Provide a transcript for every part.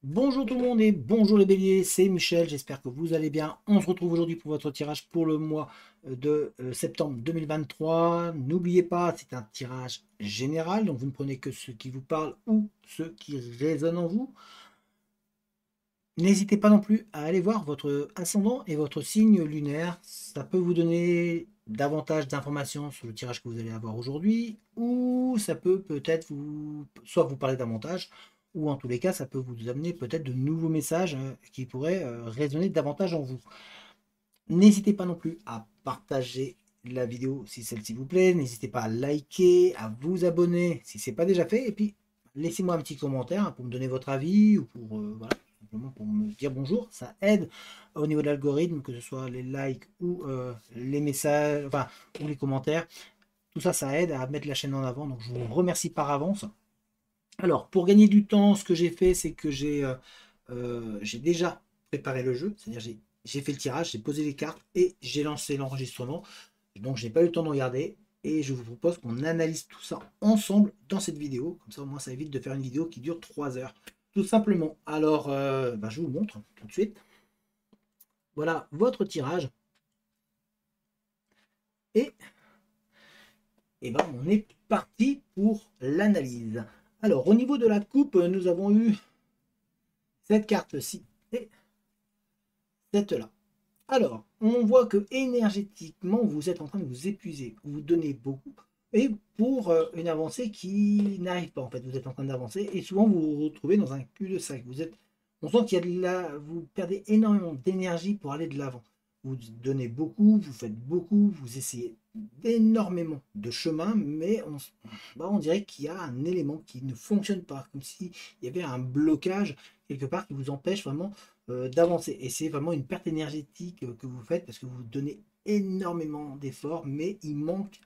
Bonjour tout le monde et bonjour les béliers, c'est Michel, j'espère que vous allez bien. On se retrouve aujourd'hui pour votre tirage pour le mois de septembre 2023. N'oubliez pas, c'est un tirage général, donc vous ne prenez que ce qui vous parle ou ce qui résonne en vous. N'hésitez pas non plus à aller voir votre ascendant et votre signe lunaire. Ça peut vous donner davantage d'informations sur le tirage que vous allez avoir aujourd'hui, ou ça peut peut-être soit vous parler davantage, ou en tous les cas, ça peut vous amener peut-être de nouveaux messages qui pourraient résonner davantage en vous. N'hésitez pas non plus à partager la vidéo si celle-ci vous plaît. N'hésitez pas à liker, à vous abonner si ce n'est pas déjà fait. Et puis, laissez-moi un petit commentaire pour me donner votre avis ou pour, voilà, simplement pour me dire bonjour. Ça aide au niveau de l'algorithme, que ce soit les likes ou les messages, enfin, ou les commentaires. Tout ça, ça aide à mettre la chaîne en avant. Donc, je vous remercie par avance. Alors, pour gagner du temps, ce que j'ai fait, c'est que j'ai déjà préparé le jeu. C'est-à-dire, j'ai fait le tirage, j'ai posé les cartes et j'ai lancé l'enregistrement. Donc, je n'ai pas eu le temps de regarder. Et je vous propose qu'on analyse tout ça ensemble dans cette vidéo. Comme ça, au moins, ça évite de faire une vidéo qui dure 3 heures. Tout simplement. Alors, je vous montre tout de suite. Voilà votre tirage. Et, on est parti pour l'analyse. Alors, au niveau de la coupe, nous avons eu cette carte-ci et cette-là. Alors, on voit que énergétiquement, vous êtes en train de vous épuiser, vous donnez beaucoup, et pour une avancée qui n'arrive pas, en fait, vous êtes en train d'avancer, et souvent vous vous retrouvez dans un cul-de-sac. On sent qu'il y a vous perdez énormément d'énergie pour aller de l'avant. Vous donnez beaucoup, vous faites beaucoup, vous essayez d'énormément de chemin, mais on dirait qu'il y a un élément qui ne fonctionne pas, comme s'il y avait un blocage quelque part qui vous empêche vraiment d'avancer. Et c'est vraiment une perte énergétique que vous faites parce que vous donnez énormément d'efforts, mais il manque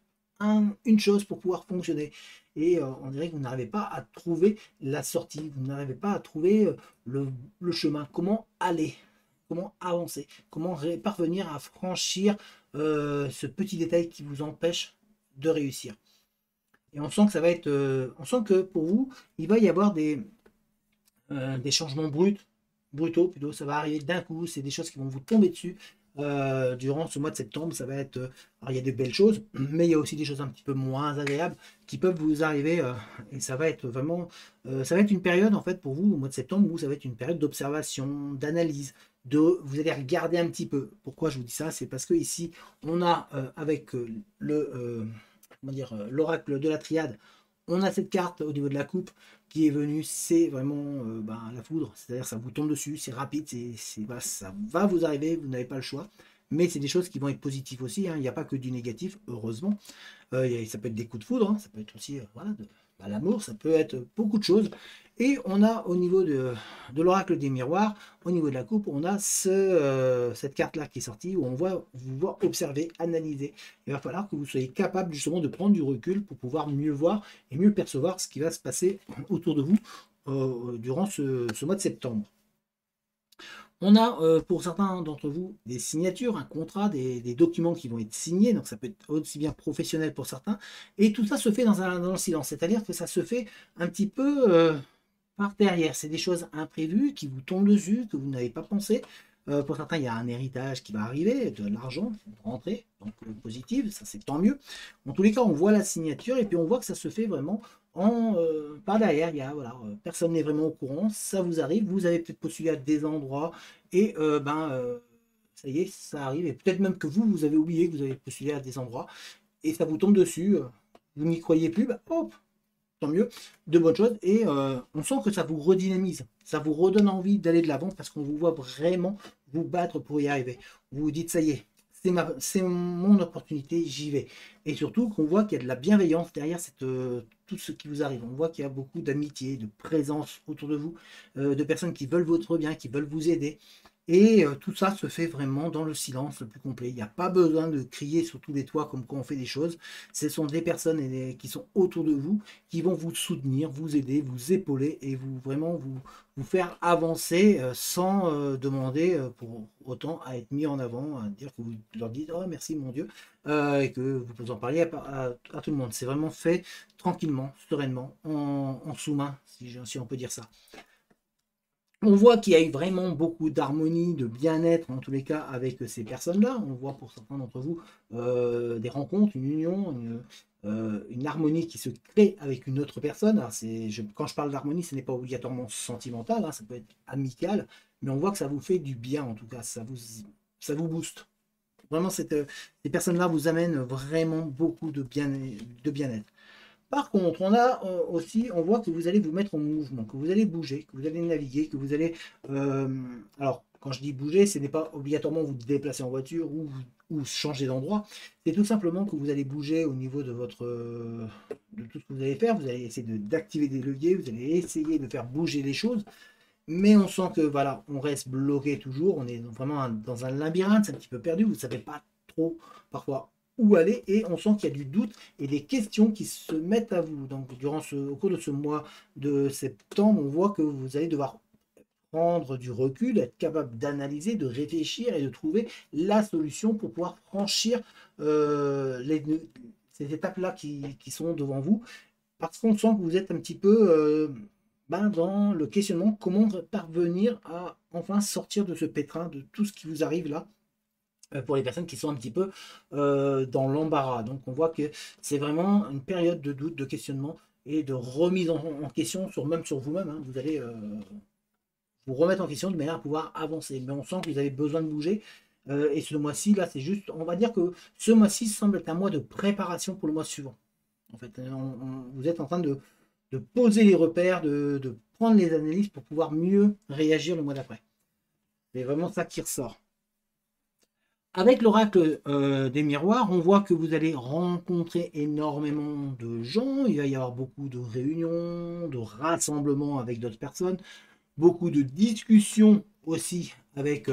une chose pour pouvoir fonctionner. Et on dirait que vous n'arrivez pas à trouver la sortie, vous n'arrivez pas à trouver le chemin, comment aller, comment avancer, comment parvenir à franchir ce petit détail qui vous empêche de réussir. Et on sent que ça va être, on sent que pour vous, il va y avoir des changements brutaux plutôt, ça va arriver d'un coup, c'est des choses qui vont vous tomber dessus durant ce mois de septembre. Ça va être, alors il y a de belles choses, mais il y a aussi des choses un petit peu moins agréables qui peuvent vous arriver et ça va être vraiment, ça va être une période en fait pour vous au mois de septembre où ça va être une période d'observation, d'analyse, vous allez regarder un petit peu. Pourquoi je vous dis ça? C'est parce que ici on a avec comment dire, l'oracle de la triade, on a cette carte au niveau de la coupe qui est venue, c'est vraiment la foudre, c'est-à-dire ça vous tombe dessus, c'est rapide, ça va vous arriver, vous n'avez pas le choix, mais c'est des choses qui vont être positives aussi, hein. Il n'y a pas que du négatif, heureusement. Ça peut être des coups de foudre, hein. Ça peut être aussi voilà, l'amour, ça peut être beaucoup de choses. Et on a au niveau de l'oracle des miroirs, au niveau de la coupe, on a cette carte-là qui est sortie où on voit vous voir observer, analyser. Il va falloir que vous soyez capable justement de prendre du recul pour pouvoir mieux voir et mieux percevoir ce qui va se passer autour de vous durant ce mois de septembre. On a pour certains d'entre vous des signatures, un contrat, des documents qui vont être signés, donc ça peut être aussi bien professionnel pour certains, et tout ça se fait dans le silence, c'est-à-dire que ça se fait un petit peu par derrière, c'est des choses imprévues qui vous tombent dessus, que vous n'avez pas pensé. Pour certains, il y a un héritage qui va arriver, de l'argent, rentrer, donc positive, ça c'est tant mieux. En tous les cas, on voit la signature et puis on voit que ça se fait vraiment par derrière. Il y a, voilà, personne n'est vraiment au courant, ça vous arrive, vous avez peut-être postulé à des endroits et ça y est, ça arrive. Et peut-être même que vous avez oublié que vous avez postulé à des endroits et ça vous tombe dessus, vous n'y croyez plus, bah, hop, tant mieux, de bonnes choses. Et on sent que ça vous redynamise, ça vous redonne envie d'aller de l'avant parce qu'on vous voit vraiment vous battre pour y arriver. Vous vous dites, ça y est, c'est mon opportunité, j'y vais. Et surtout qu'on voit qu'il y a de la bienveillance derrière tout ce qui vous arrive. On voit qu'il y a beaucoup d'amitié, de présence autour de vous, de personnes qui veulent votre bien, qui veulent vous aider. Et tout ça se fait vraiment dans le silence le plus complet. Il n'y a pas besoin de crier sur tous les toits comme quand on fait des choses. Ce sont des personnes qui sont autour de vous qui vont vous soutenir, vous aider, vous épauler et vous faire avancer sans demander pour autant à être mis en avant, à dire que vous leur dites oh merci mon Dieu et que vous en parliez à tout le monde. C'est vraiment fait tranquillement, sereinement, en sous-main, si on peut dire ça. On voit qu'il y a eu vraiment beaucoup d'harmonie, de bien-être, en tous les cas, avec ces personnes-là. On voit pour certains d'entre vous des rencontres, une union, une harmonie qui se crée avec une autre personne. Alors quand je parle d'harmonie, ce n'est pas obligatoirement sentimental, hein, ça peut être amical, mais on voit que ça vous fait du bien, en tout cas, ça vous booste. Vraiment, ces personnes-là vous amènent vraiment beaucoup de bien-être. Par contre, on a aussi, on voit que vous allez vous mettre en mouvement, que vous allez bouger, que vous allez naviguer, que vous allez... alors, quand je dis bouger, ce n'est pas obligatoirement vous déplacer en voiture ou changer d'endroit. C'est tout simplement que vous allez bouger au niveau de de tout ce que vous allez faire. Vous allez essayer d'activer des leviers, vous allez essayer de faire bouger les choses. Mais on sent que voilà, on reste bloqué toujours. On est vraiment dans un labyrinthe, c'est un petit peu perdu. Vous ne savez pas trop parfois où aller et on sent qu'il y a du doute et des questions qui se mettent à vous. Donc, au cours de ce mois de septembre, on voit que vous allez devoir prendre du recul, être capable d'analyser, de réfléchir et de trouver la solution pour pouvoir franchir ces étapes-là qui sont devant vous. Parce qu'on sent que vous êtes un petit peu dans le questionnement, comment parvenir à enfin sortir de ce pétrin, de tout ce qui vous arrive là, pour les personnes qui sont un petit peu dans l'embarras. Donc on voit que c'est vraiment une période de doute, de questionnement et de remise en question, même sur vous-même, hein. Vous allez vous remettre en question de manière à pouvoir avancer. Mais on sent que vous avez besoin de bouger. Et ce mois-ci, là, c'est juste, on va dire que ce mois-ci semble être un mois de préparation pour le mois suivant. En fait, vous êtes en train de poser les repères, de prendre les analyses pour pouvoir mieux réagir le mois d'après. C'est vraiment ça qui ressort. Avec l'oracle des miroirs, on voit que vous allez rencontrer énormément de gens. Il va y avoir beaucoup de réunions, de rassemblements avec d'autres personnes, beaucoup de discussions aussi avec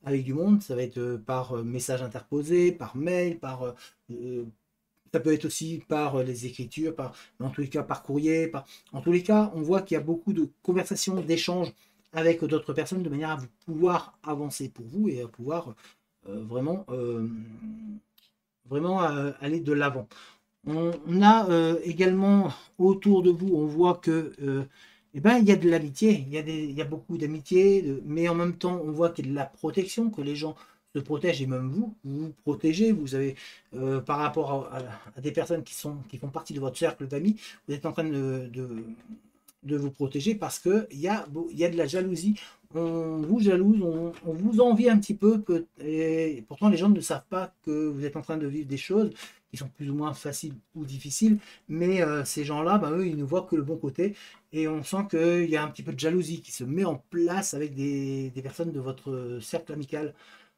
du monde. Ça va être par message interposé, par mail, ça peut être aussi par les écritures, en tous les cas par courrier. En tous les cas, on voit qu'il y a beaucoup de conversations, d'échanges avec d'autres personnes de manière à vous pouvoir avancer pour vous et à pouvoir vraiment, vraiment aller de l'avant. On a également autour de vous, on voit que eh ben, il y a de l'amitié, il y a beaucoup d'amitié, mais en même temps, on voit qu'il y a de la protection, que les gens se protègent et même vous protégez. Vous avez, par rapport à des personnes qui font partie de votre cercle d'amis, vous êtes en train de vous protéger parce il y a de la jalousie. On vous jalouse, on vous envie un petit peu, et pourtant les gens ne savent pas que vous êtes en train de vivre des choses qui sont plus ou moins faciles ou difficiles, mais ces gens-là, eux, ils ne voient que le bon côté, et on sent qu'il y a un petit peu de jalousie qui se met en place avec des personnes de votre cercle amical.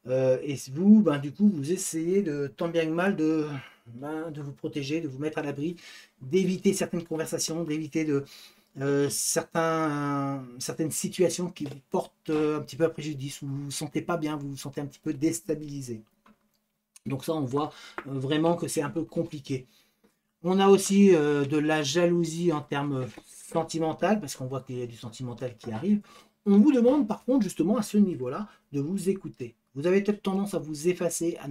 Et vous, du coup, vous essayez de tant bien que mal de vous protéger, de vous mettre à l'abri, d'éviter certaines conversations, d'éviter certaines situations qui vous portent un petit peu à préjudice, où vous ne vous sentez pas bien, vous vous sentez un petit peu déstabilisé. Donc ça, on voit vraiment que c'est un peu compliqué. On a aussi de la jalousie en termes sentimental, parce qu'on voit qu'il y a du sentimental qui arrive. On vous demande par contre justement à ce niveau-là de vous écouter. Vous avez peut-être tendance à vous effacer, à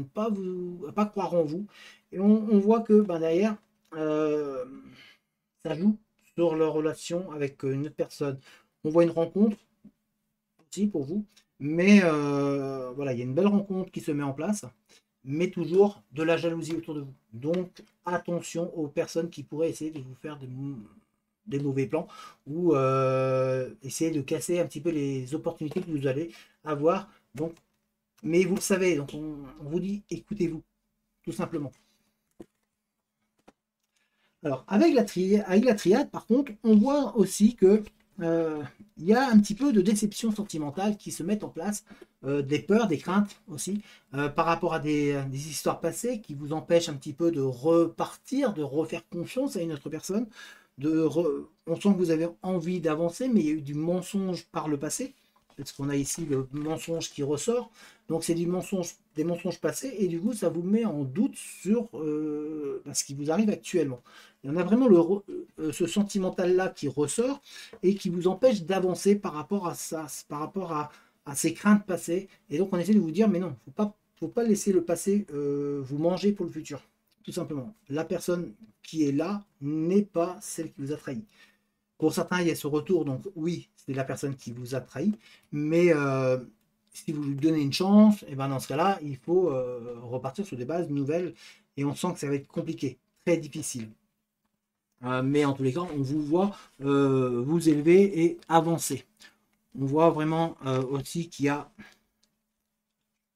pas croire en vous. Et on voit que derrière, euh, ça joue sur leur relation avec une autre personne. On voit une rencontre aussi pour vous, mais voilà, il y a une belle rencontre qui se met en place, mais toujours de la jalousie autour de vous. Donc attention aux personnes qui pourraient essayer de vous faire des mauvais plans ou essayer de casser un petit peu les opportunités que vous allez avoir. Donc, mais vous le savez, donc on vous dit écoutez-vous, tout simplement. Alors, avec la triade, par contre, on voit aussi que il y a un petit peu de déception sentimentale qui se met en place, des peurs, des craintes aussi, par rapport à des histoires passées qui vous empêchent un petit peu de repartir, de refaire confiance à une autre personne. On sent que vous avez envie d'avancer, mais il y a eu du mensonge par le passé. Parce qu'on a ici le mensonge qui ressort. Donc c'est des mensonges passés, et du coup ça vous met en doute sur ce qui vous arrive actuellement. Il y en a vraiment ce sentimental-là qui ressort et qui vous empêche d'avancer par rapport à ça, par rapport à ces craintes passées. Et donc on essaie de vous dire, mais non, faut pas laisser le passé vous manger pour le futur. Tout simplement. La personne qui est là n'est pas celle qui vous a trahi. Pour certains, il y a ce retour, donc oui, c'est la personne qui vous a trahi. Mais si vous lui donnez une chance, et ben dans ce cas-là, il faut repartir sur des bases nouvelles. Et on sent que ça va être compliqué, très difficile. Mais en tous les cas, on vous voit vous élever et avancer. On voit vraiment aussi qu'il y a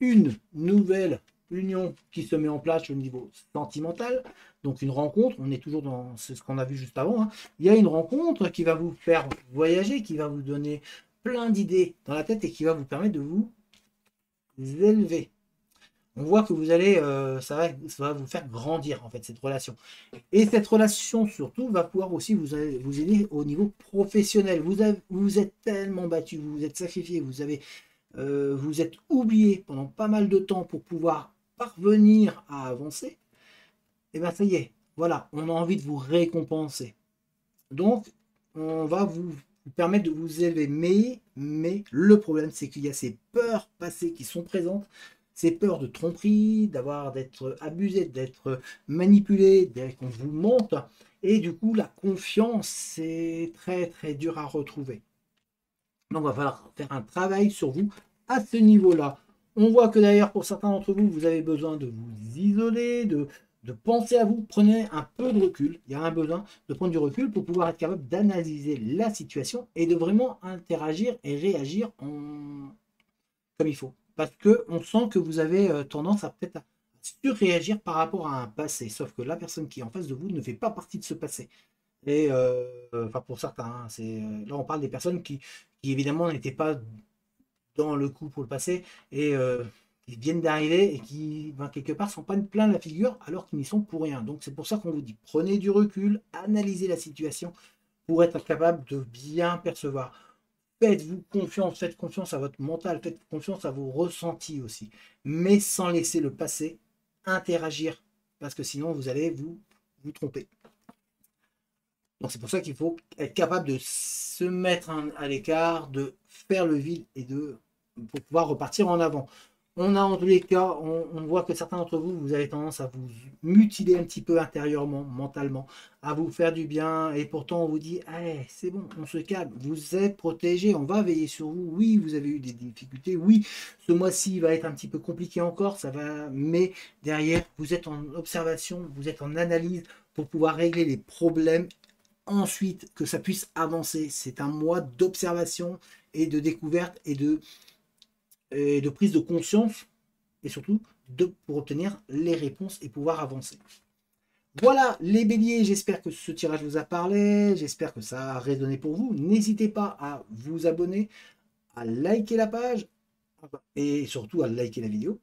une nouvelle union qui se met en place au niveau sentimental. Donc une rencontre, on est toujours dans ce qu'on a vu juste avant. Hein. Il y a une rencontre qui va vous faire voyager, qui va vous donner plein d'idées dans la tête et qui va vous permettre de vous élever. On voit que vous allez, ça va vous faire grandir en fait cette relation. Et cette relation surtout va pouvoir aussi vous aider au niveau professionnel. Vous vous êtes tellement battu, vous vous êtes sacrifié, vous êtes oublié pendant pas mal de temps pour pouvoir parvenir à avancer. Et bien ça y est, voilà, on a envie de vous récompenser. Donc on va vous permettre de vous élever. Mais le problème c'est qu'il y a ces peurs passées qui sont présentes. Ces peurs de tromperie, d'être abusé, d'être manipulé, qu'on vous monte. Et du coup, la confiance, c'est très très dur à retrouver. Donc, il va falloir faire un travail sur vous à ce niveau-là. On voit que d'ailleurs, pour certains d'entre vous, vous avez besoin de vous isoler, de penser à vous. Prenez un peu de recul. Il y a un besoin de prendre du recul pour pouvoir être capable d'analyser la situation et de vraiment interagir et réagir comme il faut. Parce qu'on sent que vous avez tendance à peut-être surréagir par rapport à un passé. Sauf que la personne qui est en face de vous ne fait pas partie de ce passé. Et enfin pour certains, hein, là on parle des personnes qui évidemment n'étaient pas dans le coup pour le passé et qui viennent d'arriver et qui ben, quelque part sont pas plein la figure alors qu'ils n'y sont pour rien. Donc c'est pour ça qu'on vous dit prenez du recul, analysez la situation pour être capable de bien percevoir. Faites-vous confiance, faites confiance à votre mental, faites confiance à vos ressentis aussi, mais sans laisser le passé interagir, parce que sinon vous allez vous tromper. Donc c'est pour ça qu'il faut être capable de se mettre à l'écart, de faire le vide et pour pouvoir repartir en avant. On a en tous les cas, on voit que certains d'entre vous, vous avez tendance à vous mutiler un petit peu intérieurement, mentalement, à vous faire du bien, et pourtant on vous dit, hey, c'est bon, on se calme, vous êtes protégé, on va veiller sur vous. Oui, vous avez eu des difficultés, oui, ce mois-ci va être un petit peu compliqué encore, ça va, mais derrière, vous êtes en observation, vous êtes en analyse pour pouvoir régler les problèmes. Ensuite, que ça puisse avancer. C'est un mois d'observation et de découverte et de prise de conscience et surtout pour obtenir les réponses et pouvoir avancer. Voilà les béliers, j'espère que ce tirage vous a parlé, j'espère que ça a résonné pour vous. N'hésitez pas à vous abonner, à liker la page et surtout à liker la vidéo,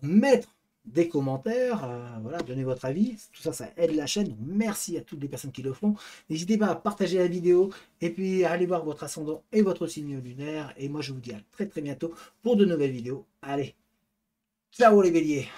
à mettre des commentaires, voilà, donnez votre avis, tout ça, ça aide la chaîne. Merci à toutes les personnes qui le font. N'hésitez pas à partager la vidéo et puis à aller voir votre ascendant et votre signe lunaire. Et moi, je vous dis à très très bientôt pour de nouvelles vidéos. Allez, ciao les béliers!